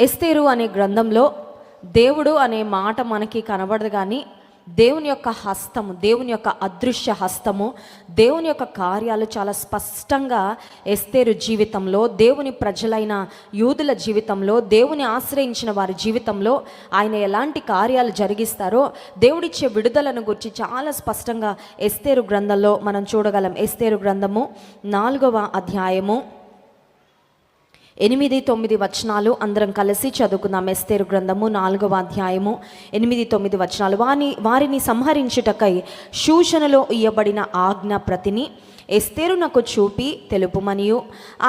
ఎస్తేరు అనే గ్రంథంలో దేవుడు అనే మాట మనకి కనబడదు, కానీ దేవుని యొక్క హస్తము, దేవుని యొక్క అదృశ్య హస్తము, దేవుని యొక్క కార్యాలు చాలా స్పష్టంగా ఎస్తేరు జీవితంలో, దేవుని ప్రజలైన యూదుల జీవితంలో, దేవుని ఆశ్రయించిన వారి జీవితంలో ఆయన ఎలాంటి కార్యాలు జరిగిస్తారో దేవుడిచ్చే విడుదలను గురించి చాలా స్పష్టంగా ఎస్తేరు గ్రంథంలో మనం చూడగలం. ఎస్తేరు గ్రంథము 4వ అధ్యాయము 8-9 వచనాలు అందరం కలిసి చదువుకుందాం. ఎస్తేరు గ్రంథము 4వ అధ్యాయము 8-9 వచనాలు. వారిని సంహరించుటకై షూషనులో ఇయ్యబడిన ఆజ్ఞ ప్రతిని ఎస్తేరునకు చూపి తెలుపుమనియు,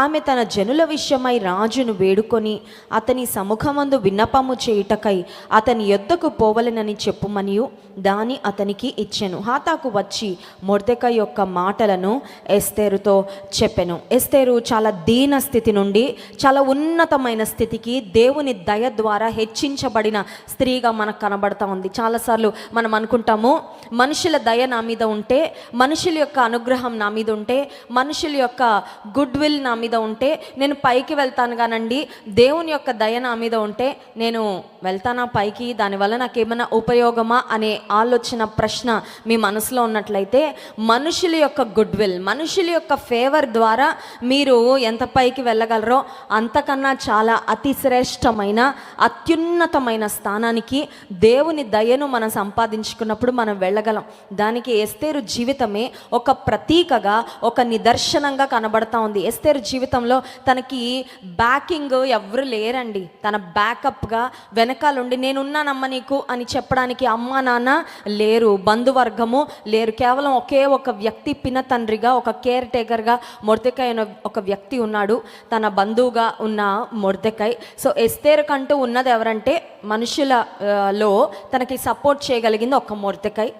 ఆమె తన జనుల విషయమై రాజును వేడుకొని అతని సముఖమందు విన్నపము చేయుటకై అతని యొద్దకు పోవలెనని చెప్పుమనియు దాని అతనికి ఇచ్చెను. హాతాకు వచ్చి మొర్దెకై యొక్క మాటలను ఎస్తేరుతో చెప్పెను. ఎస్తేరు చాలా దీన స్థితి నుండి చాలా ఉన్నతమైన స్థితికి దేవుని దయ ద్వారా హెచ్చించబడిన స్త్రీగా మనకు కనబడతా ఉంది. చాలాసార్లు మనం అనుకుంటాము, మనుషుల దయ నా మీద ఉంటే, మనుషుల యొక్క అనుగ్రహం నా మీద ఉంటే, మనుషుల యొక్క గుడ్ విల్ నా మీద ఉంటే నేను పైకి వెళ్తాను కానండి, దేవుని యొక్క దయ నా మీద ఉంటే నేను వెళ్తానా పైకి, దానివల్ల నాకేమైనా ఉపయోగమా అనే ఆలోచన ప్రశ్న మీ మనసులో ఉన్నట్లయితే, మనుషుల యొక్క గుడ్ విల్, మనుషుల యొక్క ఫేవర్ ద్వారా మీరు ఎంత పైకి వెళ్ళగలరో అంతకన్నా చాలా అతి శ్రేష్టమైన అత్యున్నతమైన స్థానానికి దేవుని దయను మనం సంపాదించుకున్నప్పుడు మనం వెళ్ళగలం. దానికి ఎస్తేరు జీవితమే ఒక ప్రతీకగా, ఒక నిదర్శనంగా కనబడతా ఉంది. ఎస్తేరు జీవితంలో తనకి బ్యాకింగ్ ఎవరు లేరండి. తన బ్యాకప్గా వెనకాలండి నేనున్నానమ్మ నీకు అని చెప్పడానికి అమ్మ నాన్న లేరు, బంధువర్గము లేరు. కేవలం ఒకే ఒక వ్యక్తి పిన తండ్రిగా, ఒక కేర్ టేకర్గా మొర్దెకై అనే ఒక వ్యక్తి ఉన్నాడు, తన బంధువుగా ఉన్న మొర్దెకై. సో ఎస్తేరు కంటూ ఉన్నది ఎవరంటే మనుషులలో తనకి సపోర్ట్ చేయగలిగింది ఒక మొర్దెకై.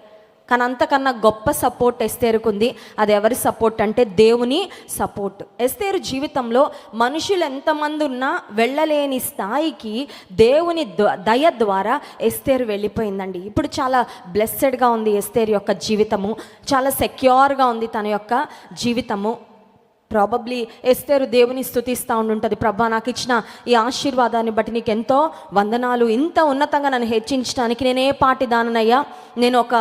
కానీ అంతకన్నా గొప్ప సపోర్ట్ ఎస్తేరుకుంది. అది ఎవరి సపోర్ట్ అంటే దేవుని సపోర్ట్. ఎస్తేరు జీవితంలో మనుషులు ఎంతమంది ఉన్నా వెళ్ళలేని స్థాయికి దేవుని దయ ద్వారా ఎస్తేరు వెళ్ళిపోయిందండి. ఇప్పుడు చాలా బ్లెస్సెడ్గా ఉంది ఎస్తేరు యొక్క జీవితము, చాలా సెక్యూర్గా ఉంది తన యొక్క జీవితము. ప్రాబబ్లీ ఎస్తేరు దేవుని స్తుతిస్తూ ఉండుంటుంది, ప్రభా నాకు ఇచ్చిన ఈ ఆశీర్వాదాన్ని బట్టి నీకు ఎంతో వందనాలు, ఇంత ఉన్నతంగా నన్ను హెచ్చించడానికి నేనే పాటి దాననయ్యా, నేను ఒక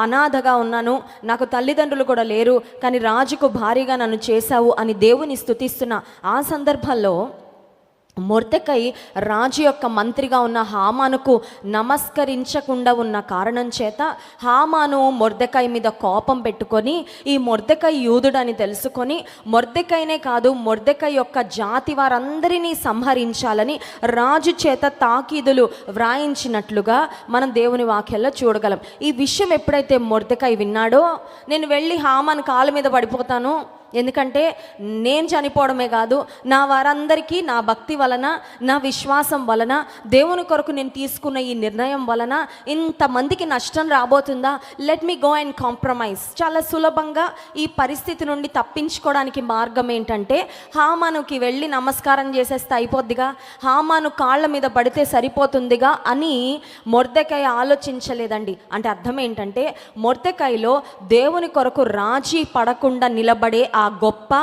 అనాథగా ఉన్నాను, నాకు తల్లిదండ్రులు కూడా లేరు, కానీ రాజుకు భారీగా నన్ను చేశావు అని దేవుని స్తుతిస్తున్న ఆ సందర్భంలో మొర్దెకై రాజు యొక్క మంత్రిగా ఉన్న హామానుకు నమస్కరించకుండా ఉన్న కారణం చేత హామాను మొర్దెకై మీద కోపం పెట్టుకొని, ఈ మొర్దెకై యూదుడని తెలుసుకొని మొర్దెకైనే కాదు మొర్దెకై యొక్క జాతి వారందరినీ సంహరించాలని రాజు చేత తాకీదులు వ్రాయించినట్లుగా మనం దేవుని వాక్యాల్లో చూడగలం. ఈ విషయం ఎప్పుడైతే మొర్దెకై విన్నాడో, నేను వెళ్ళి హామాను కాళ్ళ మీద పడిపోతాను, ఎందుకంటే నేను చనిపోవడమే కాదు, నా వారందరికీ నా భక్తి వలన, నా విశ్వాసం వలన, దేవుని కొరకు నేను తీసుకున్న ఈ నిర్ణయం వలన ఇంతమందికి నష్టం రాబోతుందా, let me go and compromise. చాలా సులభంగా ఈ పరిస్థితి నుండి తప్పించుకోవడానికి మార్గం ఏంటంటే, హామానుకి వెళ్ళి నమస్కారం చేసేస్తే అయిపోద్దిగా, హామాను కాళ్ళ మీద పడితే సరిపోతుందిగా అని మొర్దెకై ఆలోచించలేదండి. అంటే అర్థం ఏంటంటే, మొర్దెకైలో దేవుని కొరకు రాజీ పడకుండా నిలబడే ఆ గొప్ప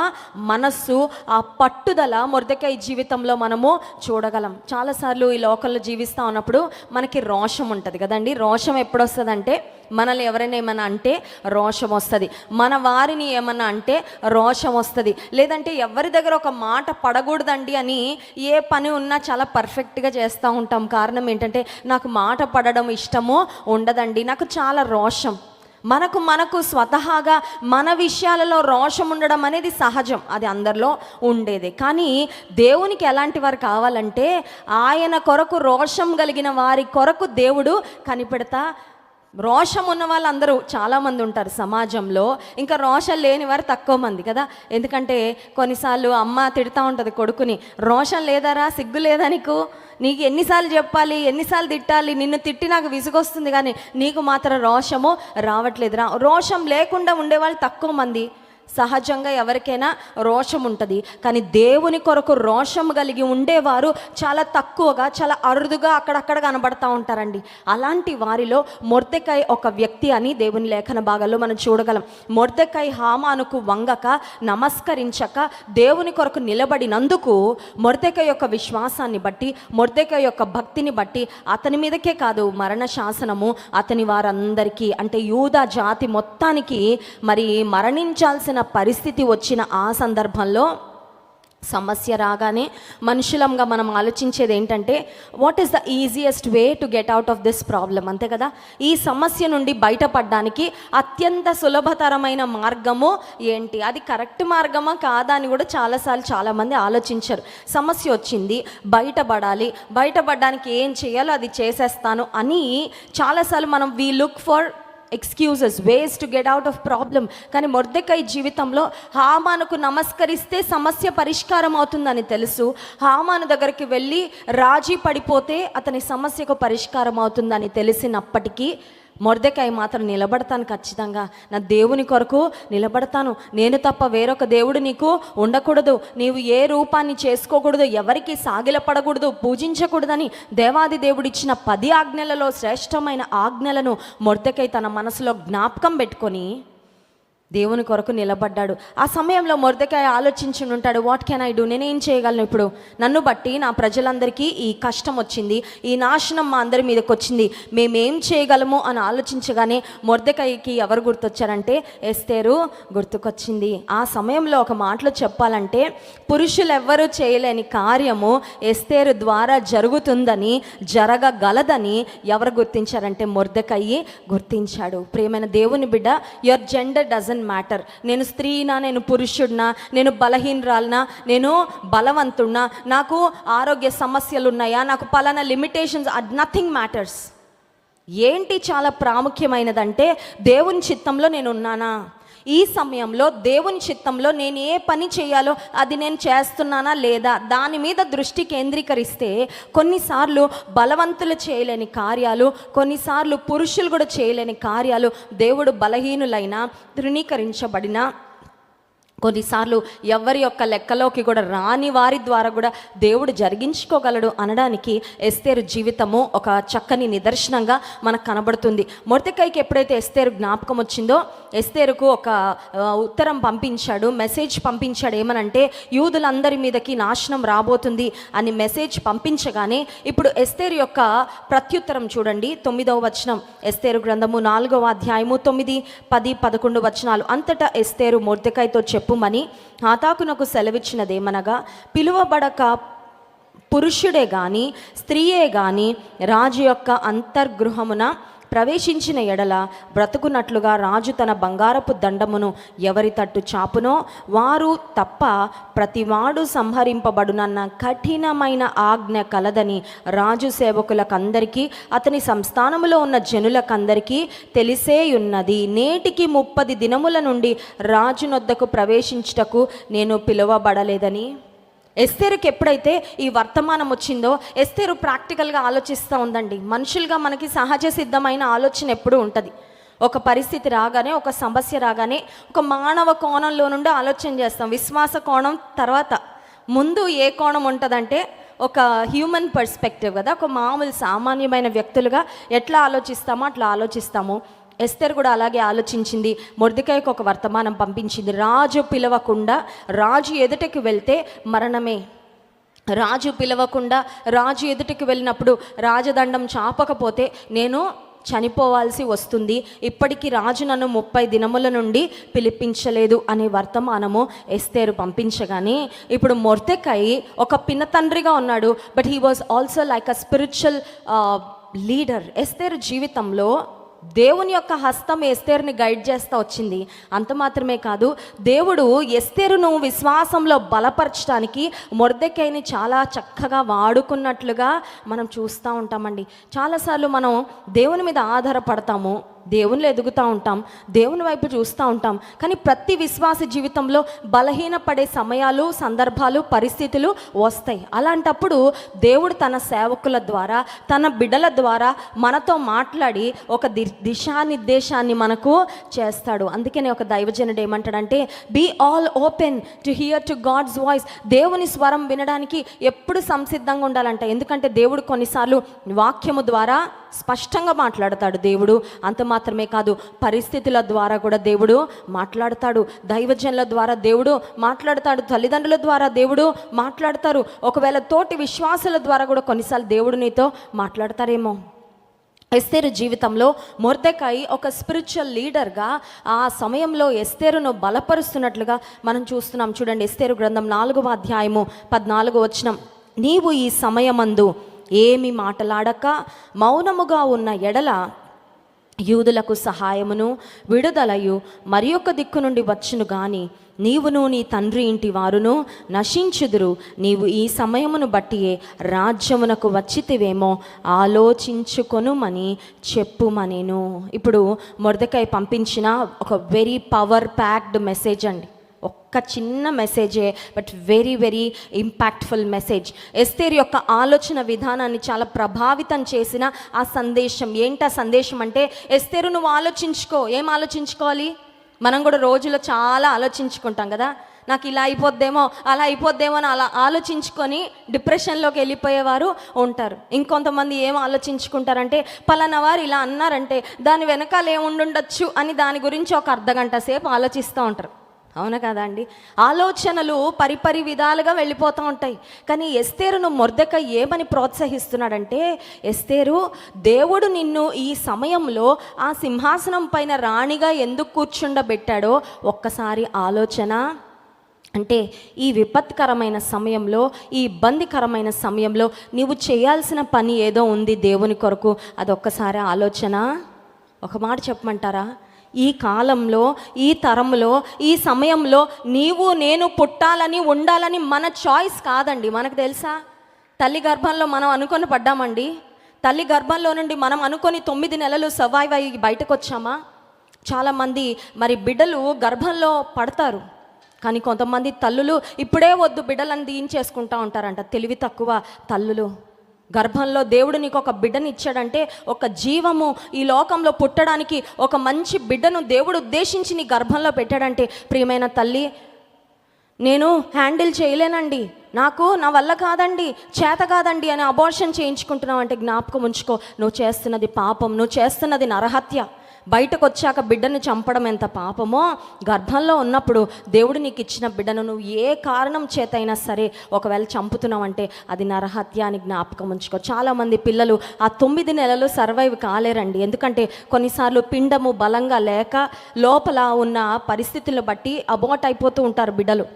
మనస్సు, ఆ పట్టుదల మొర్దెకై జీవితంలో మనము చూడగలం. చాలాసార్లు ఈ లోకల్లో జీవిస్తూ ఉన్నప్పుడు మనకి రోషం ఉంటుంది కదండి. రోషం ఎప్పుడు వస్తుందంటే, మనల్ని ఎవరైనా ఏమన్నా అంటే రోషం వస్తుంది, మన వారిని ఏమన్నా అంటే రోషం వస్తుంది, లేదంటే ఎవరి దగ్గర ఒక మాట పడకూడదండి అని ఏ పని ఉన్నా చాలా పర్ఫెక్ట్గా చేస్తూ ఉంటాం. కారణం ఏంటంటే, నాకు మాట పడడం ఇష్టమో ఉండదండి, నాకు చాలా రోషం. మనకు స్వతహాగా మన విషయాలలో రోషం ఉండడం అనేది సహజం, అది అందరిలో ఉండేది. కానీ దేవునికి ఎలాంటి వారు కావాలంటే, ఆయన కొరకు రోషం కలిగిన వారి కొరకు దేవుడు కనిపెడతా. రోషం ఉన్న వాళ్ళందరూ చాలామంది ఉంటారు సమాజంలో, ఇంకా రోషం లేని వారు తక్కువ మంది కదా. ఎందుకంటే కొన్నిసార్లు అమ్మ తిడతా ఉంటుంది కొడుకుని, రోషం లేదారా, సిగ్గు లేదా నీకు ఎన్నిసార్లు చెప్పాలి, ఎన్నిసార్లు తిట్టాలి, నిన్ను తిట్టి నాకు విసుగొస్తుంది, కానీ నీకు మాత్రం రోషము రావట్లేదురా. రోషం లేకుండా ఉండేవాళ్ళు తక్కువ మంది, సహజంగా ఎవరికైనా రోషం ఉంటుంది, కానీ దేవుని కొరకు రోషం కలిగి ఉండేవారు చాలా తక్కువగా, చాలా అరుదుగా అక్కడక్కడ కనబడతా ఉంటారండి. అలాంటి వారిలో మొర్దెకై ఒక వ్యక్తి అని దేవుని లేఖన భాగాల్లో మనం చూడగలం. మొర్దెకై హామానుకు వంగక, నమస్కరించక దేవుని కొరకు నిలబడినందుకు మొర్దెకై యొక్క విశ్వాసాన్ని బట్టి, మొర్దెకై యొక్క భక్తిని బట్టి అతని మీదకే కాదు, మరణ శాసనము అతని వారందరికీ, అంటే యూదా జాతి మొత్తానికి మరి మరణించాల్సిన పరిస్థితి వచ్చిన ఆ సందర్భంలో సమస్య రాగానే మనుషులంగా మనం ఆలోచించేది ఏంటంటే, what is the easiest way to get out of this problem, అంతే కదా. ఈ సమస్య నుండి బయటపడడానికి అత్యంత సులభతరమైన మార్గము ఏంటి, అది కరెక్ట్ మార్గమా కాదా అని కూడా చాలామంది ఆలోచించారు. సమస్య వచ్చింది, బయటపడడానికి ఏం చేయాలో అది చేసేస్తాను అని చాలాసార్లు మనం we look for excuses, ways to get out of problem. కానీ మొర్దెకై జీవితంలో హామానుకు నమస్కరిస్తే సమస్య పరిష్కారం అవుతుందని తెలుసు. హామాను దగ్గరికి వెళ్ళి రాజీ పడిపోతే అతని సమస్యకు పరిష్కారం అవుతుందని తెలిసినప్పటికీ మొర్దెకై మాత్రం నిలబడతాను, ఖచ్చితంగా నా దేవుని కొరకు నిలబడతాను, నేను తప్ప వేరొక దేవుడు నీకు ఉండకూడదు, నీవు ఏ రూపాన్ని చేసుకోకూడదు, ఎవరికి సాగిలపడకూడదు, పూజించకూడదని దేవాది దేవుడు ఇచ్చిన 10 ఆజ్ఞలలో శ్రేష్టమైన ఆజ్ఞలను మొర్దెకై తన మనసులో జ్ఞాపకం పెట్టుకొని దేవుని కొరకు నిలబడ్డాడు. ఆ సమయంలో మొర్దెకై ఆలోచించి ఉంటాడు, వాట్ కెన్ ఐ డూ, నేనేం చేయగలను ఇప్పుడు, నన్ను బట్టి నా ప్రజలందరికీ ఈ కష్టం వచ్చింది, ఈ నాశనం మా అందరి మీదకి వచ్చింది, మేమేం చేయగలము అని ఆలోచించగానే మొర్దెకైకి ఎవరు గుర్తొచ్చారంటే ఎస్తేరు గుర్తుకొచ్చింది. ఆ సమయంలో ఒక మాటలో చెప్పాలంటే, పురుషులు ఎవ్వరూ చేయలేని కార్యము ఎస్తేరు ద్వారా జరుగుతుందని, జరగగలదని ఎవరు గుర్తించారంటే మొర్దెకై గుర్తించాడు. ప్రియమైన దేవుని బిడ్డ, యువర్ జెండర్ డజంట్ మ్యాటర్. నేను స్త్రీనా, నేను పురుషుడినా, నేను బలహీనరాలనా, నేను బలవంతుడినా, నాకు ఆరోగ్య సమస్యలు ఉన్నాయా, నాకు పలానా లిమిటేషన్స్, నథింగ్ మ్యాటర్స్. ఏంటి చాలా ప్రాముఖ్యమైనదంటే దేవుని చిత్తంలో నేను ఉన్నానా, ఈ సమయంలో దేవుని చిత్తంలో నేను ఏ పని చేయాలో అది నేను చేస్తున్నానా లేదా, దాని మీద దృష్టి కేంద్రీకరిస్తే కొన్నిసార్లు బలవంతులు చేయలేని కార్యాలు, కొన్నిసార్లు పురుషులు కూడా చేయలేని కార్యాలు, దేవుడు బలహీనులైన, తృణీకరించబడిన, కొన్నిసార్లు ఎవరి యొక్క లెక్కలోకి కూడా రాని వారి ద్వారా కూడా దేవుడు జరిగించుకోగలడు అనడానికి ఎస్తేరు జీవితము ఒక చక్కని నిదర్శనంగా మనకు కనబడుతుంది. మొర్దెకైకి ఎప్పుడైతే ఎస్తేరు జ్ఞాపకం వచ్చిందో ఎస్తేరుకు ఒక ఉత్తరం పంపించాడు, మెసేజ్ పంపించాడు. ఏమనంటే, యూదులందరి మీదకి నాశనం రాబోతుంది అని మెసేజ్ పంపించగానే ఇప్పుడు ఎస్తేరు యొక్క ప్రత్యుత్తరం చూడండి. 9వ వచనం, ఎస్తేరు గ్రంథము 4వ అధ్యాయము 9, 10, 11 వచనాలు. అంతటా ఎస్తేరు మొర్దెకైతో చెప్పుమని హాతాకునకు సెలవిచ్చినదేమనగా, పిలువబడక పురుషుడే గాని స్త్రీయే గాని రాజు యొక్క అంతర్గృహమున ప్రవేశించిన ఎడల బ్రతుకున్నట్లుగా రాజు తన బంగారపు దండమును ఎవరి తట్టు చాపునో వారు తప్ప ప్రతివాడు సంహరింపబడునన్న కఠినమైన ఆజ్ఞ కలదని రాజు సేవకులకందరికీ అతని సంస్థానములో ఉన్న జనులకందరికీ తెలిసేయున్నది. నేటికి 30 దినముల నుండి రాజునొద్దకు ప్రవేశించుటకు నేను పిలువబడలేదని. ఎస్తేరుకి ఎప్పుడైతే ఈ వర్తమానం వచ్చిందో ఎస్తేరు ప్రాక్టికల్గా ఆలోచిస్తూ ఉందండి. మనుషులుగా మనకి సహజ సిద్ధమైన ఆలోచన ఎప్పుడూ ఉంటుంది. ఒక పరిస్థితి రాగానే, ఒక సమస్య రాగానే ఒక మానవ కోణంలో నుండి ఆలోచన చేస్తాం. విశ్వాస కోణం తర్వాత, ముందు ఏ కోణం ఉంటుందంటే ఒక హ్యూమన్ పర్స్పెక్టివ్ కదా, ఒక మామూలు సామాన్యమైన వ్యక్తులుగా ఎట్లా ఆలోచిస్తామో అట్లా ఆలోచిస్తాము. ఎస్తేరు కూడా అలాగే ఆలోచించింది. మొర్దెకైకి ఒక వర్తమానం పంపించింది. రాజు పిలవకుండా, రాజు ఎదుటకి వెళ్తే మరణమే. రాజు పిలవకుండా రాజు ఎదుటికి వెళ్ళినప్పుడు రాజదండం చాపకపోతే నేను చనిపోవాల్సి వస్తుంది. ఇప్పటికీ రాజు నన్ను 30 దినముల నుండి పిలిపించలేదు అనే వర్తమానము ఎస్తేరు పంపించగానే ఇప్పుడు మొర్దెకై ఒక పినతండ్రిగా ఉన్నాడు, but he was also like a spiritual leader. Esther జీవితంలో దేవుని యొక్క హస్తం ఎస్తేరుని గైడ్ చేస్తూ వచ్చింది. అంత మాత్రమే కాదు, దేవుడు ఎస్తేరును విశ్వాసంలో బలపరచడానికి మొర్దెకైని చాలా చక్కగా వాడుకున్నట్లుగా మనం చూస్తూ ఉంటామండి. చాలాసార్లు మనం దేవుని మీద ఆధారపడతాము, దేవునిలో ఎదుగుతూ ఉంటాం, దేవుని వైపు చూస్తూ ఉంటాం. కానీ ప్రతి విశ్వాస జీవితంలో బలహీనపడే సమయాలు, సందర్భాలు, పరిస్థితులు వస్తాయి. అలాంటప్పుడు దేవుడు తన సేవకుల ద్వారా, తన బిడ్డల ద్వారా మనతో మాట్లాడి ఒక దిశానిర్దేశాన్ని మనకు చేస్తాడు. అందుకనే ఒక దైవజనుడు ఏమంటాడంటే, be all open to hear to God's voice. దేవుని స్వరం వినడానికి ఎప్పుడు సంసిద్ధంగా ఉండాలంట. ఎందుకంటే దేవుడు కొన్నిసార్లు వాక్యము ద్వారా స్పష్టంగా మాట్లాడతాడు. దేవుడు అంత మాత్రమే కాదు, పరిస్థితుల ద్వారా కూడా దేవుడు మాట్లాడతాడు. దైవజనుల ద్వారా దేవుడు మాట్లాడతాడు, తల్లిదండ్రుల ద్వారా దేవుడు మాట్లాడతారు. ఒకవేళ తోటి విశ్వాసుల ద్వారా కూడా కొన్నిసార్లు దేవుడు నీతో మాట్లాడతారేమో. ఎస్తేరు జీవితంలో మొర్దెకాయి ఒక స్పిరిచువల్ లీడర్గా ఆ సమయంలో ఎస్తేరును బలపరుస్తున్నట్లుగా మనం చూస్తున్నాం. చూడండి, ఎస్తేరు గ్రంథం 4వ అధ్యాయము 14వ వచనం. నీవు ఈ సమయమందు ఏమి మాటలాడక మౌనముగా ఉన్న ఎడల యూదులకు సహాయమును విడుదలయు మరి ఒక దిక్కు నుండి వచ్చును గాని నీవును నీ తండ్రి ఇంటి వారును నశించుదురు. నీవు ఈ సమయమును బట్టియే రాజ్యమునకు వచ్చితివేమో ఆలోచించుకొనుమని చెప్పుమనేను. ఇప్పుడు మొర్దెకాయి పంపించిన ఒక వెరీ పవర్ ప్యాక్డ్ మెసేజ్ అండి. ఒక్క చిన్న మెసేజే, but very very impactful message. Esther యొక్క ఆలోచన విధానాన్ని చాలా ప్రభావితం చేసిన ఆ సందేశం. ఏంటి ఆ సందేశం అంటే, ఎస్తేరు నువ్వు ఆలోచించుకో. ఏం ఆలోచించుకోవాలి? మనం కూడా రోజులో చాలా ఆలోచించుకుంటాం కదా. నాకు ఇలా అయిపోద్దేమో, అలా అయిపోద్దేమో అని అలా ఆలోచించుకొని డిప్రెషన్లోకి వెళ్ళిపోయేవారు ఉంటారు. ఇంకొంతమంది ఏం ఆలోచించుకుంటారంటే, పలానా వారు ఇలా అన్నారంటే దాని వెనకాల ఏముండుండొచ్చు అని దాని గురించి ఒక అర్ధగంట సేపు ఆలోచిస్తూ ఉంటారు. అవునా కదా అండి? ఆలోచనలు పరిపరి విధాలుగా వెళ్ళిపోతూ ఉంటాయి. కానీ ఎస్తేరును మొర్దెకాయి ఏమని ప్రోత్సహిస్తున్నాడంటే, ఎస్తేరు, దేవుడు నిన్ను ఈ సమయంలో ఆ సింహాసనం పైన రాణిగా ఎందుకు కూర్చుండబెట్టాడో ఒక్కసారి ఆలోచన. అంటే ఈ విపత్కరమైన సమయంలో, ఈ ఇబ్బందికరమైన సమయంలో నీవు చేయాల్సిన పని ఏదో ఉంది దేవుని కొరకు. అదొక్కసారి ఆలోచన. ఒక మాట చెప్పమంటారా? ఈ కాలంలో, ఈ తరంలో, ఈ సమయంలో నీవు నేను పుట్టాలని ఉండాలని మన చాయిస్ కాదండి. మనకు తెలుసా? తల్లి గర్భంలో మనం అనుకొని పడ్డామండి. తల్లి గర్భంలో నుండి మనం అనుకొని 9 నెలలు సర్వైవ్ అయ్యి బయటకు వచ్చామా? చాలామంది మరి బిడ్డలు గర్భంలో పడతారు, కానీ కొంతమంది తల్లులు ఇప్పుడే వద్దు బిడ్డలను దీయించేసుకుంటూ ఉంటారంట. తెలివి తక్కువ తల్లులు. గర్భంలో దేవుడు నీకు ఒక బిడ్డని ఇచ్చాడంటే, ఒక జీవము ఈ లోకంలో పుట్టడానికి ఒక మంచి బిడ్డను దేవుడు ఉద్దేశించి నీ గర్భంలో పెట్టాడంటే, ప్రియమైన తల్లి, నేను హ్యాండిల్ చేయలేనండి, నాకు నా వల్ల కాదండి, చేత కాదండి అని అబార్షన్ చేయించుకుంటున్నావు అంటే జ్ఞాపకం ఉంచుకో, నువ్వు చేస్తున్నది పాపం, నువ్వు చేస్తున్నది నరహత్య. బయటకు వచ్చాక బిడ్డను చంపడం ఎంత పాపమో, గర్భంలో ఉన్నప్పుడు దేవుడు నీకు ఇచ్చిన బిడ్డను నువ్వు ఏ కారణం చేత అయినా సరే ఒకవేళ చంపుతున్నావంటే అది నరహత్య అని జ్ఞాపకం ఉంచుకో. చాలామంది పిల్లలు ఆ 9 నెలలు సర్వైవ్ కాలేరండి. ఎందుకంటే కొన్నిసార్లు పిండము బలంగా లేక లోపల ఉన్న పరిస్థితులను బట్టి అబార్ట్ అయిపోతూ ఉంటారు బిడ్డలు.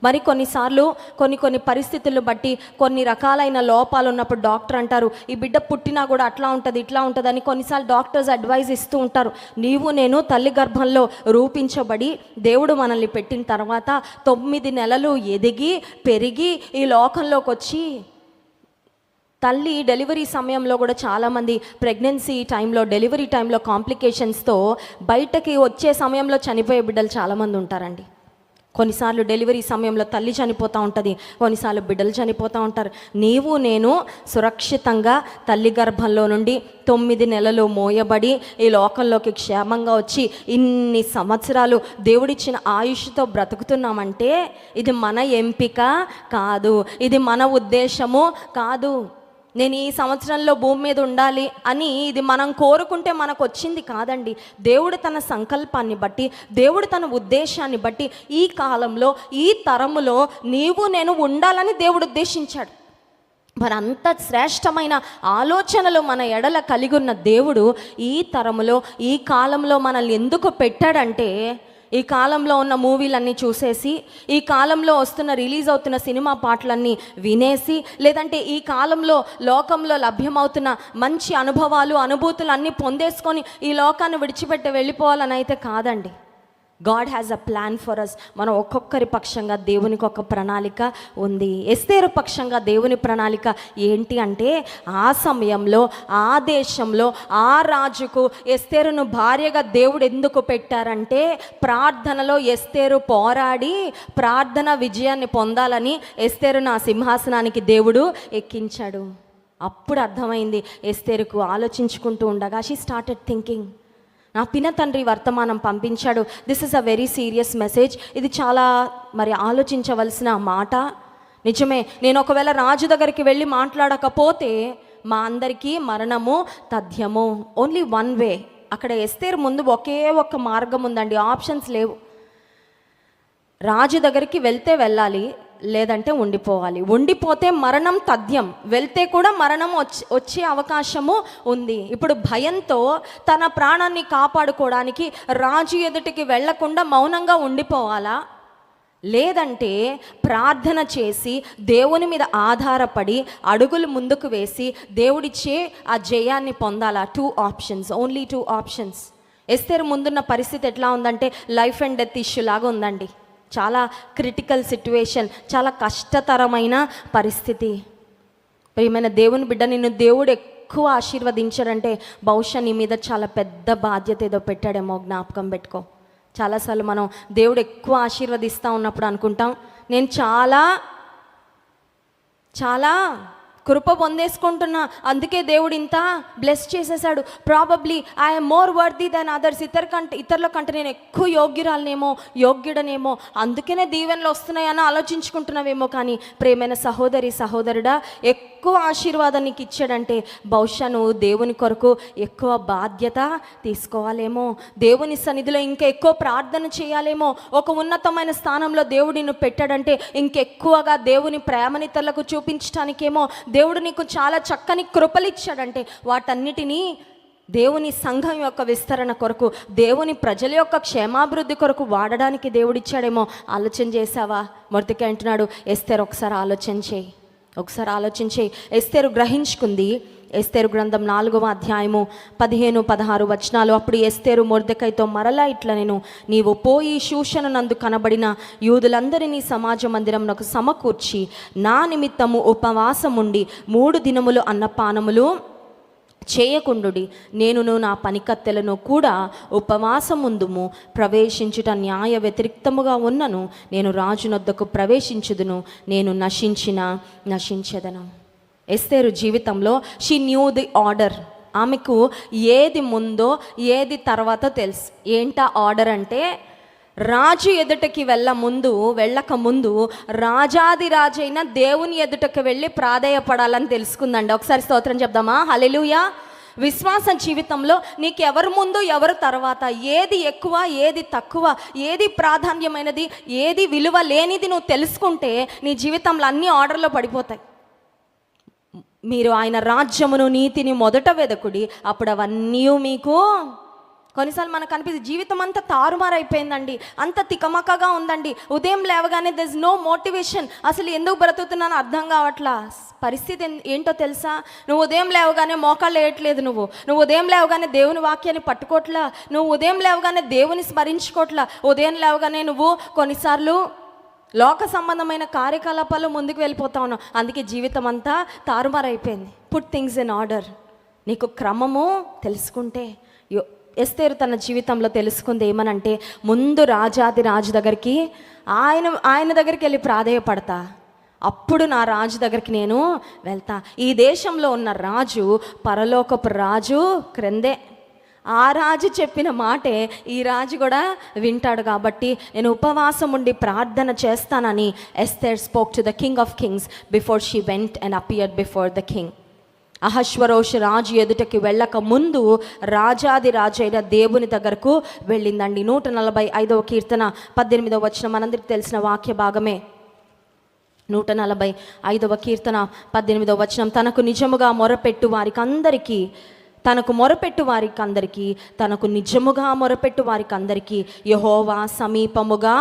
మరి కొన్నిసార్లు కొన్ని పరిస్థితులను బట్టి కొన్ని రకాలైన లోపాలు ఉన్నప్పుడు డాక్టర్ అంటారు, ఈ బిడ్డ పుట్టినా కూడా అట్లా ఉంటుంది ఇట్లా ఉంటుంది అని కొన్నిసార్లు డాక్టర్స్ అడ్వైజ్ ఇస్తూ ఉంటారు. నీవు నేను తల్లి గర్భంలో రూపించబడి దేవుడు మనల్ని పెట్టిన తర్వాత 9 నెలలు ఎదిగి పెరిగి ఈ లోకంలోకి వచ్చి, తల్లి డెలివరీ సమయంలో కూడా చాలామంది ప్రెగ్నెన్సీ టైంలో, డెలివరీ టైంలో కాంప్లికేషన్స్తో బయటకి వచ్చే సమయంలో చనిపోయే బిడ్డలు చాలామంది ఉంటారండి. కొన్నిసార్లు డెలివరీ సమయంలో తల్లి చనిపోతూ ఉంటుంది, కొన్నిసార్లు బిడ్డలు చనిపోతూ ఉంటారు. నీవు నేను సురక్షితంగా తల్లి గర్భంలో నుండి 9 నెలలు మోయబడి ఈ లోకంలోకి క్షేమంగా వచ్చి ఇన్ని సంవత్సరాలు దేవుడిచ్చిన ఆయుష్తో బ్రతుకుతున్నామంటే ఇది మన ఎంపిక కాదు, ఇది మన ఉద్దేశము కాదు. నేను ఈ సంవత్సరంలో భూమి మీద ఉండాలి అని ఇది మనం కోరుకుంటే మనకు వచ్చింది కాదండి. దేవుడు తన సంకల్పాన్ని బట్టి, దేవుడు తన ఉద్దేశాన్ని బట్టి ఈ కాలంలో, ఈ తరములో నీవు నేను ఉండాలని దేవుడు ఉద్దేశించాడు. మరి అంత శ్రేష్టమైన ఆలోచనలు మన ఎడల కలిగి ఉన్న దేవుడు ఈ తరములో, ఈ కాలంలో మనల్ని ఎందుకు పెట్టాడంటే, ఈ కాలంలో ఉన్న మూవీలన్నీ చూసేసి, ఈ కాలంలో రిలీజ్ అవుతున్న సినిమా పాటలన్నీ వినేసి, లేదంటే ఈ కాలంలో లోకంలో లభ్యమవుతున్న మంచి అనుభవాలు, అనుభూతులు అన్నీ పొందేసుకొని ఈ లోకాన్ని విడిచిపెట్టి వెళ్ళిపోవాలని అయితే కాదండి. God has a plan for us. మనం ఒక్కొక్కరి పక్షంగా దేవునికి ఒక ప్రణాళిక ఉంది. ఎస్తేరు పక్షంగా దేవుని ప్రణాళిక ఏంటి అంటే, ఆ సమయంలో ఆ దేశంలో ఆ రాజుకు ఎస్తేరును భార్యగా దేవుడు ఎందుకు పెట్టారంటే, ప్రార్థనలో ఎస్తేరు పోరాడి ప్రార్థన విజయాన్ని పొందాలని ఎస్తేరును ఆ సింహాసనానికి దేవుడు ఎక్కించాడు. అప్పుడు అర్థమైంది ఎస్తేరుకు. ఆలోచించుకుంటూ ఉండగా షీ స్టార్టెడ్ థింకింగ్, నా పిన తండ్రి వర్తమానం పంపించాడు. This is a very serious message. ఇది చాలా ఆలోచించవలసిన మాట. నిజమే, నేను ఒకవేళ రాజు దగ్గరికి వెళ్ళి మాట్లాడకపోతే మా అందరికీ మరణము తథ్యము. Only one way. అక్కడ ఎస్తేరు ముందు ఒకే ఒక్క మార్గం ఉందండి, ఆప్షన్స్ లేవు. రాజు దగ్గరికి వెళ్తే వెళ్ళాలి, లేదంటే ఉండిపోవాలి. ఉండిపోతే మరణం తథ్యం, వెళ్తే కూడా మరణం వచ్చే అవకాశము ఉంది. ఇప్పుడు భయంతో తన ప్రాణాన్ని కాపాడుకోవడానికి రాజు ఎదుటికి వెళ్లకుండా మౌనంగా ఉండిపోవాలా, లేదంటే ప్రార్థన చేసి దేవుని మీద ఆధారపడి అడుగులు ముందుకు వేసి దేవుడిచ్చే ఆ జయాన్ని పొందాలా? 2 ఆప్షన్స్, ఓన్లీ 2 ఆప్షన్స్. ఎస్తేరు ముందున్న పరిస్థితి ఎట్లా ఉందంటే లైఫ్ అండ్ డెత్ ఇష్యూ లాగా ఉందండి. చాలా క్రిటికల్ సిట్యువేషన్, చాలా కష్టతరమైన పరిస్థితి. ప్రియమైన దేవుని బిడ్డ, నిన్ను దేవుడు ఎక్కువ ఆశీర్వదించాడంటే బహుశా నీ మీద చాలా పెద్ద బాధ్యత ఏదో పెట్టాడేమో, జ్ఞాపకం పెట్టుకో. చాలాసార్లు మనం దేవుడు ఎక్కువ ఆశీర్వదిస్తూ ఉన్నప్పుడు అనుకుంటాం, నేను చాలా చాలా కృప పొందేసుకుంటున్నా, అందుకే దేవుడు ఇంత బ్లెస్ చేసేసాడు. Probably I'm more worthy than others. ఇతరుల కంటే నేను ఎక్కువ యోగ్యురాలనేమో, యోగ్యుడనేమో, అందుకనే దీవెనలు వస్తున్నాయని ఆలోచించుకుంటున్నావేమో. కానీ ప్రియమైన సహోదరి సహోదరుడా, ఎక్కువ ఆశీర్వాదం నీకు ఇచ్చాడంటే బహుశా నువ్వు దేవుని కొరకు ఎక్కువ బాధ్యత తీసుకోవాలేమో, దేవుని సన్నిధిలో ఇంకా ఎక్కువ ప్రార్థన చేయాలేమో. ఒక ఉన్నతమైన స్థానంలో దేవుడు నిన్ను పెట్టాడంటే ఇంకెక్కువగా దేవుని ప్రేమని ఇతరులకు చూపించడానికేమో. దేవుడు నీకు చాలా చక్కని కృపలు ఇచ్చాడంటే వాటన్నిటినీ దేవుని సంఘం యొక్క విస్తరణ కొరకు, దేవుని ప్రజల యొక్క క్షేమాభివృద్ధి కొరకు వాడడానికి దేవుడిచ్చాడేమో. ఆలోచన చేసావా? మొర్దెకై అంటున్నాడు, ఎస్తేరు ఒకసారి ఆలోచన చేయి, ఒకసారి ఆలోచించే. ఎస్తేరు గ్రహించుకుంది. ఎస్తేరు గ్రంథం 4వ అధ్యాయము 15-16 వచనాలు. అప్పుడు ఎస్తేరు మొర్దెకైతో మరలా ఇట్లా, నేను నీవు పోయి షూషను నందు కనబడిన యూదులందరినీ సమాజ మందిరంనకు సమకూర్చి నా నిమిత్తము ఉపవాసముండి 3 దినములు అన్నపానములు చేయకుండుడి. నేనును నా పనికత్తెలను కూడా ఉపవాసముందుము. ప్రవేశించుట న్యాయ వ్యతిరిక్తముగా ఉన్నను. నేను రాజునొద్దకు ప్రవేశించుదును. నేను నశించెదను. ఎస్తేరు జీవితంలో షీ న్యూ ది ఆర్డర్. ఆమెకు ఏది ముందో ఏది తర్వాత తెలుసు. ఏంటా ఆర్డర్ అంటే, రాజు ఎదుటకి వెళ్ళక ముందు రాజాది రాజైన దేవుని ఎదుటకి వెళ్ళి ప్రాధేయపడాలని తెలుసుకుందండి. ఒకసారి స్తోత్రం చెప్దామా? హల్లెలూయా. విశ్వాస జీవితంలో నీకు ఎవరు ముందు ఎవరు తర్వాత, ఏది ఎక్కువ ఏది తక్కువ, ఏది ప్రాధాన్యమైనది ఏది విలువ లేనిది నువ్వు తెలుసుకుంటే నీ జీవితంలో అన్ని ఆర్డర్లో పడిపోతాయి. మీరు ఆయన రాజ్యమును నీతిని మొదట వెదకుడి, అప్పుడు అవన్నీ మీకు. కొన్నిసార్లు మనకు అనిపిస్తుంది జీవితం అంతా తారుమారైపోయిందండి, అంత తికమకగా ఉందండి. ఉదయం లేవగానే దెర్ ఇస్ నో మోటివేషన్. అసలు ఎందుకు బ్రతుకుతున్నానో అర్థం కావట్లా. పరిస్థితి ఏంటో తెలుసా? నువ్వు ఉదయం లేవగానే మోకాళ్ళు వేయట్లేదు, నువ్వు ఉదయం లేవగానే దేవుని వాక్యాన్ని పట్టుకోవట్లా, నువ్వు ఉదయం లేవగానే దేవుని స్మరించుకోవట్లా. ఉదయం లేవగానే నువ్వు కొన్నిసార్లు లోక సంబంధమైన కార్యకలాపాలు ముందుకు వెళ్ళిపోతా ఉన్నావు. అందుకే జీవితం అంతా తారుమారైపోయింది. Put things in order. నీకు క్రమము తెలుసుకుంటే. ఎస్తేరు తన జీవితంలో తెలుసుకుంది ఏమనంటే, ముందు రాజాది రాజు దగ్గరికి ఆయన దగ్గరికి వెళ్ళి ప్రాధేయపడతా, అప్పుడు నా రాజు దగ్గరికి నేను వెళ్తా. ఈ దేశంలో ఉన్న రాజు పరలోకపు రాజు క్రిందే. ఆ రాజు చెప్పిన మాటే ఈ రాజు కూడా వింటాడు. కాబట్టి నేను ఉపవాసం ఉండి ప్రార్థన చేస్తానని Esther spoke to the king of kings before she went and appeared before the king. అహష్వరోషు రాజు ఎదుటకి వెళ్ళక ముందు రాజాది రాజైన దేవుని దగ్గరకు వెళ్ళిందండి. 145వ కీర్తన 18వ వచనం మనందరికి తెలిసిన వాక్య భాగమే. 145వ కీర్తన 18వ వచనం, తనకు నిజముగా మొరపెట్టు వారికందరికీ, తనకు మొరపెట్టు వారికందరికీ, తనకు నిజముగా మొరపెట్టు వారికందరికీ యెహోవా సమీపముగా.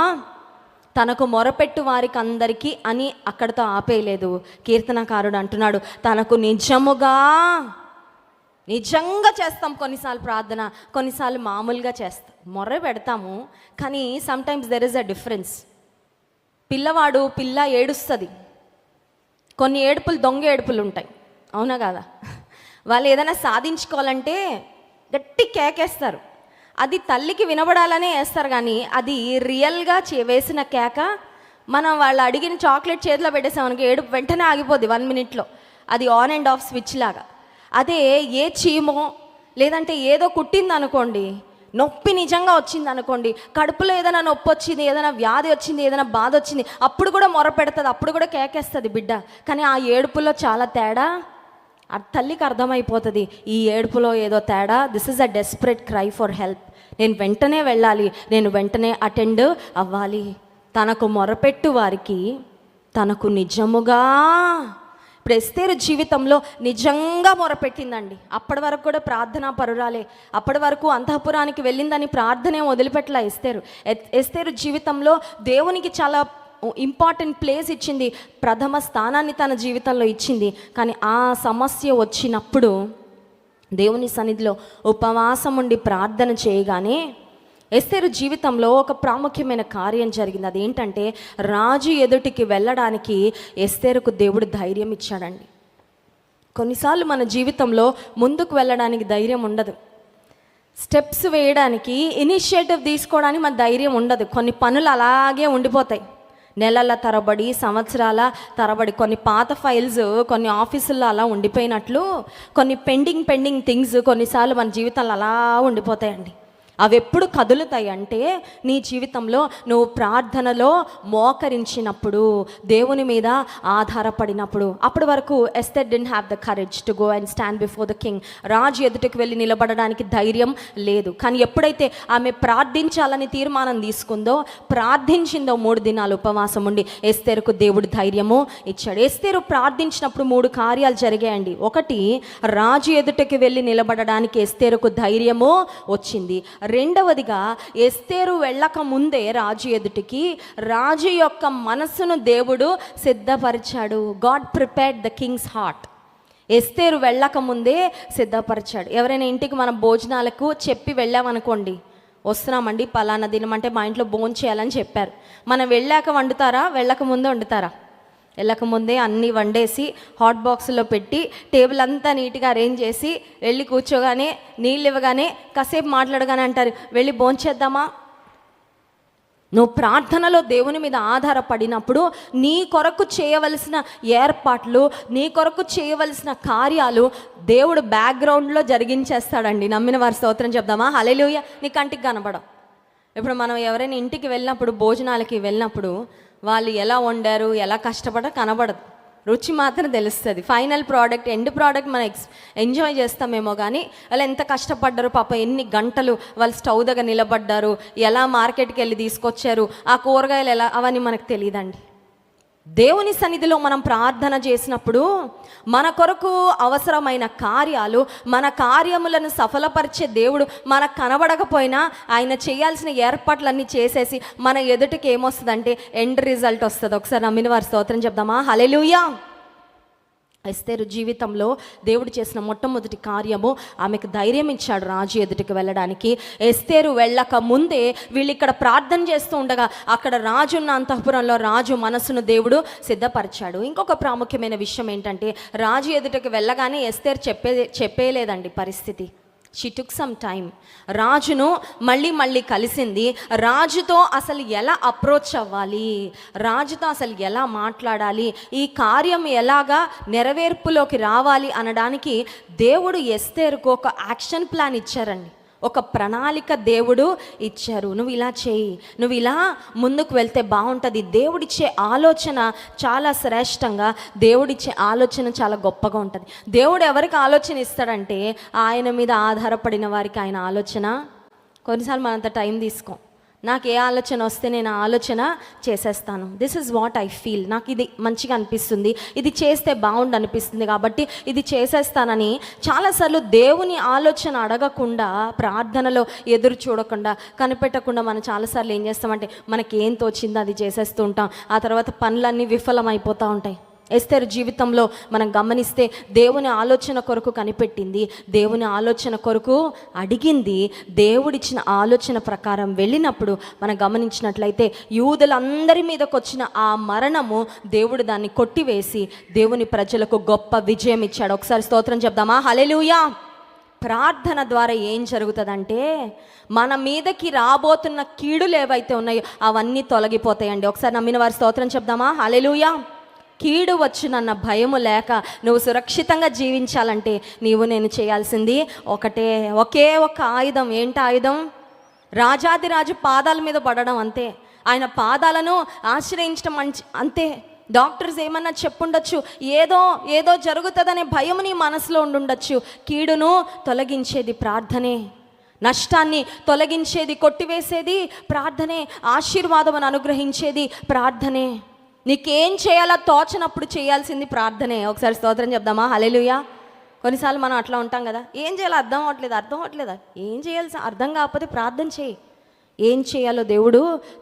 తనకు మొరపెట్టు వారికి అందరికీ అని అక్కడితో ఆపేయలేదు. కీర్తనకారుడు అంటున్నాడు, తనకు నిజముగా నిజంగా చేస్తాం కొన్నిసార్లు ప్రార్థన, కొన్నిసార్లు మామూలుగా చేస్తాం, మొర్ర పెడతాము. కానీ sometimes there is a difference. పిల్ల ఏడుస్తుంది, కొన్ని ఏడుపులు దొంగ ఏడుపులు ఉంటాయి, అవునా కదా? వాళ్ళు ఏదైనా సాధించుకోవాలంటే గట్టి కేకేస్తారు, అది తల్లికి వినబడాలనే వేస్తారు, కానీ అది రియల్గా వేసిన కేక. మనం వాళ్ళు అడిగిన చాక్లెట్ చేతిలో పెట్టేసామనుకో ఏడుపు వెంటనే ఆగిపోద్ది 1 minute. అది ఆన్ అండ్ ఆఫ్ స్విచ్ లాగా. అదే ఏ చీమో లేదంటే ఏదో కుట్టింది అనుకోండి, నొప్పి నిజంగా వచ్చింది అనుకోండి, కడుపులో ఏదైనా నొప్పి వచ్చింది, ఏదైనా వ్యాధి వచ్చింది, ఏదైనా బాధ వచ్చింది, అప్పుడు కూడా మొర పెడుతుంది, అప్పుడు కూడా కేకేస్తుంది బిడ్డ. కానీ ఆ ఏడుపులో చాలా తేడా ఆ తల్లికి అర్థమైపోతుంది, ఈ ఏడుపులో ఏదో తేడా. This is a desperate cry for help. నేను వెంటనే వెళ్ళాలి, నేను వెంటనే అటెండ్ అవ్వాలి. తనకు మొరపెట్టు వారికి తనకు నిజముగా. ఇప్పుడు ఎస్తేరు జీవితంలో నిజంగా మొరపెట్టిందండి. అప్పటి వరకు కూడా ప్రార్థనా పరురాలే, అప్పటి వరకు అంతఃపురానికి వెళ్ళిందని ప్రార్థనే వదిలిపెట్టలా ఎస్తేరు. ఎస్తేరు జీవితంలో దేవునికి చాలా ఇంపార్టెంట్ ప్లేస్ ఇచ్చింది, ప్రథమ స్థానాన్ని తన జీవితంలో ఇచ్చింది. కానీ ఆ సమస్య వచ్చినప్పుడు దేవుని సన్నిధిలో ఉపవాసం ఉండి ప్రార్థన చేయగానే ఎస్తేరు జీవితంలో ఒక ప్రాముఖ్యమైన కార్యం జరిగింది. అదేంటంటే రాజు ఎదుటికి వెళ్ళడానికి ఎస్తేరుకు దేవుడు ధైర్యం ఇచ్చాడండి. కొన్నిసార్లు మన జీవితంలో ముందుకు వెళ్ళడానికి ధైర్యం ఉండదు, స్టెప్స్ వేయడానికి, ఇనిషియేటివ్ తీసుకోవడానికి మన ధైర్యం ఉండదు. కొన్ని పనులు అలాగే ఉండిపోతాయి, నెలల తరబడి, సంవత్సరాల తరబడి. కొన్ని పాత ఫైల్స్ కొన్ని ఆఫీసుల్లో అలా ఉండిపోయినట్లు కొన్ని పెండింగ్ థింగ్స్ కొన్నిసార్లు మన జీవితాల్లో అలా ఉండిపోతాయండి. అవి ఎప్పుడు కదులుతాయి అంటే నీ జీవితంలో నువ్వు ప్రార్థనలో మోకరించినప్పుడు, దేవుని మీద ఆధారపడినప్పుడు. అప్పటి వరకు Esther didn't have the courage to go and stand before the king. రాజు ఎదుటికి వెళ్ళి నిలబడడానికి ధైర్యం లేదు. కానీ ఎప్పుడైతే ఆమె ప్రార్థించాలని తీర్మానం తీసుకుందో, ప్రార్థించిందో, 3 దినాలు ఉపవాసం ఉండి ఎస్తేరుకు దేవుడు ధైర్యము ఇచ్చాడు. ఎస్తేరు ప్రార్థించినప్పుడు 3 కార్యాలు జరిగాయండి. ఒకటి, రాజు ఎదుటికి వెళ్ళి నిలబడడానికి ఎస్తేరుకు ధైర్యము వచ్చింది. రెండవదిగా, ఎస్తేరు వెళ్ళక ముందే రాజు ఎదుటికి రాజు యొక్క మనస్సును దేవుడు సిద్ధపరిచాడు. God prepared the king's heart. Esther వెళ్ళక ముందే సిద్ధపరిచాడు. ఎవరైనా ఇంటికి మనం భోజనాలకు చెప్పి వెళ్ళామనుకోండి, వస్తున్నామండి పలానా దినం అంటే మా ఇంట్లో భోజనం చేయాలని చెప్పారు. మనం వెళ్ళాక వండుతారా, వెళ్ళక ముందే వండుతారా? వెళ్ళకముందే అన్నీ వండేసి హాట్ బాక్స్లో పెట్టి టేబుల్ అంతా నీట్గా అరేంజ్ చేసి వెళ్ళి కూర్చోగానే, నీళ్ళు ఇవ్వగానే, కాసేపు మాట్లాడగానే అంటారు, వెళ్ళి భోంచేద్దామా? నువ్వు ప్రార్థనలో దేవుని మీద ఆధారపడినప్పుడు నీ కొరకు చేయవలసిన ఏర్పాట్లు, నీ కొరకు చేయవలసిన కార్యాలు దేవుడు బ్యాక్గ్రౌండ్లో జరిగించేస్తాడండి. నమ్మిన వారి స్తోత్రం చెప్దామా? హల్లెలూయా. నీ కంటికి కనబడం. ఇప్పుడు మనం ఎవరైనా ఇంటికి వెళ్ళినప్పుడు, భోజనాలకి వెళ్ళినప్పుడు వాళ్ళు ఎలా వండారు, ఎలా కష్టపడ కనబడదు, రుచి మాత్రం తెలుస్తుంది. ఫైనల్ ప్రోడక్ట్, ఎండ్ ప్రోడక్ట్ మనం ఎంజాయ్ చేస్తామేమో, కానీ వాళ్ళు ఎంత కష్టపడ్డారు, పాప ఎన్ని గంటలు వాళ్ళు స్టవ్ దగ్గర నిలబడ్డారు, ఎలా మార్కెట్కి వెళ్ళి తీసుకొచ్చారు, ఆ కూరగాయలు ఎలా, అవన్నీ మనకు తెలియదండి. దేవుని సన్నిధిలో మనం ప్రార్థన చేసినప్పుడు మన కొరకు అవసరమైన కార్యాలు, మన కార్యములను సఫలపరిచే దేవుడు మనకు కనబడకపోయినా ఆయన చేయాల్సిన ఏర్పాట్లన్నీ చేసేసి మన ఎదుటికి ఏమొస్తుందంటే ఎండ్ రిజల్ట్ వస్తుంది. ఒకసారి నమ్మిన వారి స్తోత్రం చెప్దామా? హల్లెలూయా. ఎస్తేరు జీవితంలో దేవుడు చేసిన మొట్టమొదటి కార్యము, ఆమెకు ధైర్యం ఇచ్చాడు రాజు ఎదుటికి వెళ్ళడానికి. ఎస్తేరు వెళ్ళక ముందే వీళ్ళు ఇక్కడ ప్రార్థన చేస్తూ ఉండగా అక్కడ రాజున్న అంతఃపురంలో రాజు మనసును దేవుడు సిద్ధపరిచాడు. ఇంకొక ప్రాముఖ్యమైన విషయం ఏంటంటే, రాజు ఎదుటికి వెళ్ళగానే ఎస్తేరు చెప్పేలేదండి పరిస్థితి. She took some time. రాజును మళ్ళీ కలిసింది. రాజుతో అసలు ఎలా అప్రోచ్ అవ్వాలి, రాజుతో అసలు ఎలా మాట్లాడాలి, ఈ కార్యం ఎలాగా నెరవేర్పులోకి రావాలి అనడానికి దేవుడు ఎస్తేరుకు ఒక యాక్షన్ ప్లాన్ ఇచ్చారండి, ఒక ప్రణాళిక దేవుడు ఇచ్చారు. నువ్వు ఇలా చేయి, నువ్వు ఇలా ముందుకు వెళ్తే బాగుంటుంది. దేవుడిచ్చే ఆలోచన చాలా శ్రేష్టంగా, దేవుడిచ్చే ఆలోచన చాలా గొప్పగా ఉంటుంది. దేవుడు ఎవరికి ఆలోచన ఇస్తాడంటే ఆయన మీద ఆధారపడిన వారికి ఆయన ఆలోచన. కొన్నిసార్లు మనంత టైం తీసుకోం. నాకు ఏ ఆలోచన వస్తే నేను ఆ ఆలోచన చేసేస్తాను. This is what I feel, నాకు ఇది మంచిగా అనిపిస్తుంది, ఇది చేస్తే బాగుండు అనిపిస్తుంది కాబట్టి ఇది చేసేస్తానని చాలాసార్లు దేవుని ఆలోచన అడగకుండా, ప్రార్థనలో ఎదురు చూడకుండా, కనిపెట్టకుండా మనం చాలాసార్లు ఏం చేస్తామంటే మనకి ఏం తోచిందో అది చేసేస్తూ ఉంటాం. ఆ తర్వాత పనులన్నీ విఫలం అయిపోతూ ఉంటాయి. ఎస్తేరు జీవితంలో మనం గమనిస్తే దేవుని ఆలోచన కొరకు కనిపెట్టింది, దేవుని ఆలోచన కొరకు అడిగింది, దేవుడిచ్చిన ఆలోచన ప్రకారం వెళ్ళినప్పుడు మనం గమనించినట్లయితే యూదులందరి మీదకి వచ్చిన ఆ మరణము దేవుడు దాన్ని కొట్టివేసి దేవుని ప్రజలకు గొప్ప విజయం ఇచ్చాడు. ఒకసారి స్తోత్రం చెప్దామా? హల్లెలూయా. ప్రార్థన ద్వారా ఏం జరుగుతుందంటే మన మీదకి రాబోతున్న కీడులు ఏవైతే ఉన్నాయో అవన్నీ తొలగిపోతాయండి. ఒకసారి నమ్మిన వారి స్తోత్రం చెప్దామా? హల్లెలూయా. కీడు వచ్చునన్న భయము లేక నువ్వు సురక్షితంగా జీవించాలంటే నేను చేయాల్సింది ఒకే ఒక ఆయుధం. ఏంటి ఆయుధం? రాజాదిరాజు పాదాల మీద పడడం, అంతే. ఆయన పాదాలను ఆశ్రయించడం అంతే. డాక్టర్స్ ఏమన్నా చెప్పుండొచ్చు, ఏదో జరుగుతుందనే భయం నీ మనసులో ఉండుండొచ్చు. కీడును తొలగించేది ప్రార్థనే, నష్టాన్ని తొలగించేది, కొట్టివేసేది ప్రార్థనే, ఆశీర్వాదమును అనుగ్రహించేది ప్రార్థనే. నీకేం చేయాలో తోచనప్పుడు చేయాల్సింది ప్రార్థనే. ఒకసారి స్తోత్రం చెప్దామా? హల్లెలూయా. కొన్నిసార్లు మనం అట్లా ఉంటాం కదా, ఏం చేయాలో అర్థం అవ్వట్లేదు, ఏం చేయాల్సి అర్థం కాకపోతే ప్రార్థన చేయి. ఏం చేయాలో దేవుడు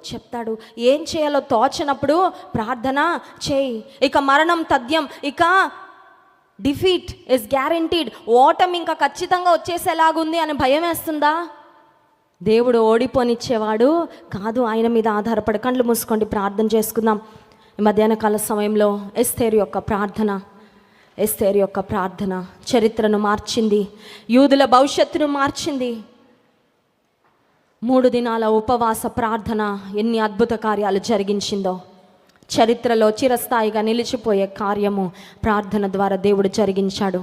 చెప్తాడు. ఏం చేయాలో తోచనప్పుడు ప్రార్థన చేయి. ఇక మరణం తథ్యం, ఇక డిఫీట్ ఇస్ గ్యారెంటీడ్, ఓటమి ఇంకా ఖచ్చితంగా వచ్చేసేలాగుంది అని భయం వేస్తుందా? దేవుడు ఓడిపోనిచ్చేవాడు కాదు. ఆయన మీద ఆధారపడి కళ్ళు మూసుకోండి, ప్రార్థన చేసుకుందాం. ఈ మధ్యాహ్న కాల సమయంలో ఎస్తేరు యొక్క ప్రార్థన చరిత్రను మార్చింది, యూదుల భవిష్యత్తును మార్చింది. 3 దినాల ఉపవాస ప్రార్థన ఎన్ని అద్భుత కార్యాలు జరిగించిందో. చరిత్రలో చిరస్థాయిగా నిలిచిపోయే కార్యము ప్రార్థన ద్వారా దేవుడు జరిగించాడు.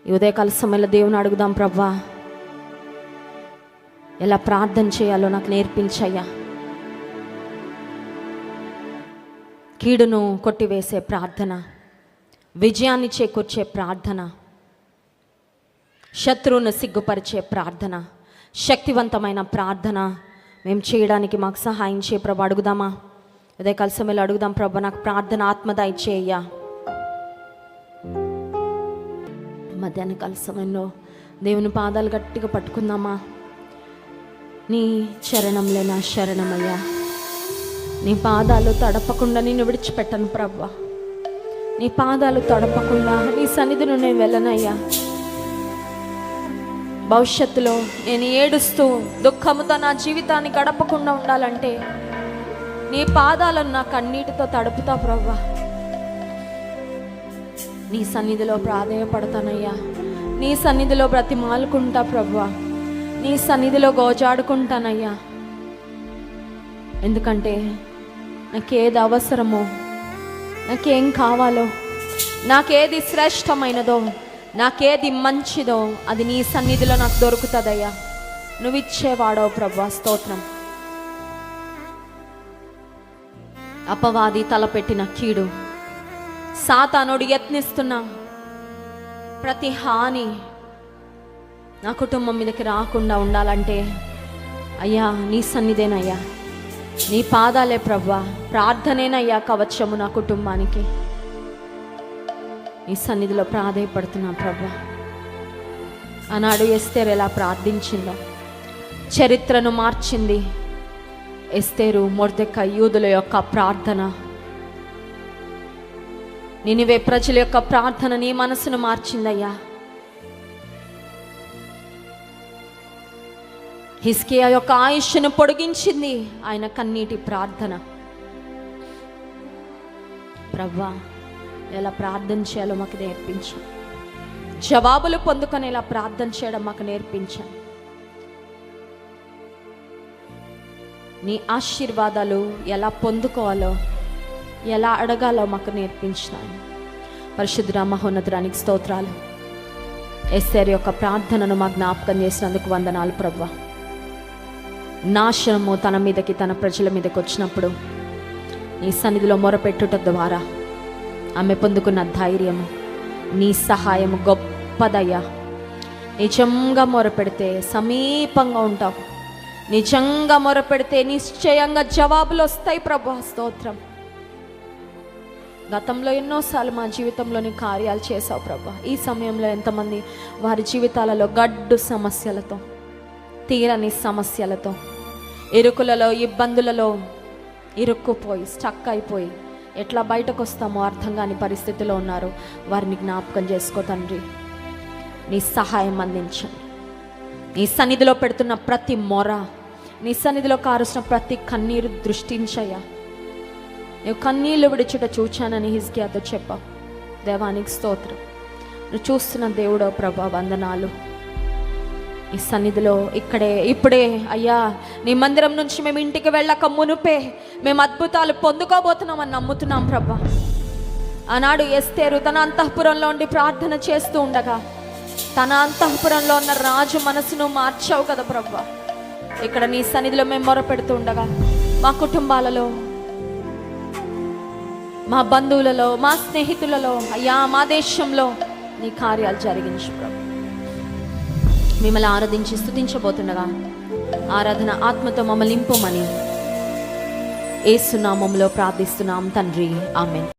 ఈ ఉదయకాల సమయంలో దేవుని అడుగుదాం, ప్రభువా ఎలా ప్రార్థన చేయాలో నాకు నేర్పించయ్యా. కీడును కొట్టివేసే ప్రార్థన, విజయాన్ని చేకూర్చే ప్రార్థన, శత్రువును సిగ్గుపరిచే ప్రార్థన, శక్తివంతమైన ప్రార్థన మేము చేయడానికి మాకు సహాయం చేయ ప్రభు. అడుగుదామా? అదే కలిసమేలో అడుగుదాం, ప్రభు నాకు ప్రార్థన ఆత్మదాయి చేయ్యా. మధ్యాహ్న కాల సమయంలో దేవుని పాదాలు గట్టిగా పట్టుకుందామా? నీ చరణంలో నా శరణమయ్యా, నీ పాదాలు తడపకుండా నేను విడిచిపెట్టను ప్రభా. నీ పాదాలు తడపకుండా నీ సన్నిధిని నేను వెళ్ళనయ్యా. భవిష్యత్తులో నేను ఏడుస్తూ దుఃఖముతో నా జీవితాన్ని గడపకుండా ఉండాలంటే నీ పాదాలను నా కన్నీటితో తడుపుతా ప్రభా. నీ సన్నిధిలో ప్రాధేయపడతానయ్యా, నీ సన్నిధిలో బ్రతిమాలుకుంటా ప్రభా, నీ సన్నిధిలో గోజాడుకుంటానయ్యా. ఎందుకంటే నాకేది అవసరమో, నాకేం కావాలో, నాకేది శ్రేష్టమైనదో, నాకేది మంచిదో అది నీ సన్నిధిలో నాకు దొరుకుతుందయ్యా. నువ్వు ఇచ్చేవాడవు ప్రభా. స్తోత్రం. అపవాది తలపెట్టిన కీడు, సాతానుడు యత్నిస్తున్న ప్రతి హాని నా కుటుంబం మీదకి రాకుండా ఉండాలంటే అయ్యా నీ సన్నిధేనయ్యా, నీ పాదాలే ప్రభా. ప్రార్థనేనయ్యా కవచము నా కుటుంబానికి. నీ సన్నిధిలో ప్రాధేయపడుతున్నా ప్రభా. ఆనాడు ఎస్తేరు ఎలా ప్రార్థించిందో చరిత్రను మార్చింది. ఎస్తేరు, మొర్దెకై, యూదుల యొక్క ప్రార్థన, నినివే ప్రజల యొక్క ప్రార్థన నీ మనసును మార్చిందయ్యా. హిజ్కియా యొక్క ఆయుష్ను పొడిగించింది ఆయన కన్నీటి ప్రార్థన. ప్రభువా ఎలా ప్రార్థన చేయాలో మాకు నేర్పించు. జవాబులు పొందుకొని ఎలా ప్రార్థన చేయడం మాకు నేర్పించు. నీ ఆశీర్వాదాలు ఎలా పొందుకోవాలో, ఎలా అడగాలో మాకు నేర్పించినాను. పరిశుద్ధ మహోన్నతురానికి స్తోత్రాలు. ఎస్తేరు యొక్క ప్రార్థనను మా జ్ఞాపకం చేసినందుకు వందనాలు ప్రభువా. నాశనము తన మీదకి, తన ప్రజల మీదకి వచ్చినప్పుడు నీ సన్నిధిలో మొరపెట్టుట ద్వారా ఆమె పొందుకున్న ధైర్యము, నీ సహాయము గొప్పదయ్యా. నిజంగా మొరపెడితే సమీపంగా ఉంటావు, నిజంగా మొరపెడితే నిశ్చయంగా జవాబులు వస్తాయి ప్రభా. స్తోత్రం. గతంలో ఎన్నోసార్లు మా జీవితంలోని కార్యాలు చేసావు ప్రభా. ఈ సమయంలో ఎంతమంది వారి జీవితాలలో గడ్డు సమస్యలతో, తీరని సమస్యలతో, ఇరుకులలో, ఇబ్బందులలో ఇరుక్కుపోయి, స్టక్ అయిపోయి ఎట్లా బయటకు వస్తామో అర్థం కాని పరిస్థితిలో ఉన్నారు, వారిని జ్ఞాపకం చేసుకో తండ్రి. నీ సహాయం అందించండి. నీ సన్నిధిలో పెడుతున్న ప్రతి మొర, నీ సన్నిధిలో కారుస్తున్న ప్రతి కన్నీరు దృష్టించయ్యా. నువ్వు కన్నీళ్ళు విడిచుట చూచానని హిజ్కియాతో చెప్పావు. దేవానికి స్తోత్రం. నువ్వు చూస్తున్న దేవుడో ప్రభా, వందనాలు. ఈ సన్నిధిలో ఇప్పుడే అయ్యా, నీ మందిరం నుంచి మేము ఇంటికి వెళ్ళక మునుపే మేము అద్భుతాలు పొందుకోబోతున్నామని నమ్ముతున్నాం ప్రభా. ఆనాడు ఎస్తేరు తన అంతఃపురంలో ఉండి ప్రార్థన చేస్తూ ఉండగా తన అంతఃపురంలో ఉన్న రాజు మనసును మార్చావు కదా ప్రభా. ఇక్కడ నీ సన్నిధిలో మేము మొరపెడుతూ ఉండగా మా కుటుంబాలలో, మా బంధువులలో, మా స్నేహితులలో, అయ్యా మా దేశంలో నీ కార్యాలు జరిగించు ప్రభు. మిమ్మల్ని ఆరాధించి స్తుతించబోతుండగా ఆరాధన ఆత్మతో మమ్మల్ని నింపుమని యేసు నామములో ప్రార్థిస్తున్నాం తండ్రి, ఆమేన్.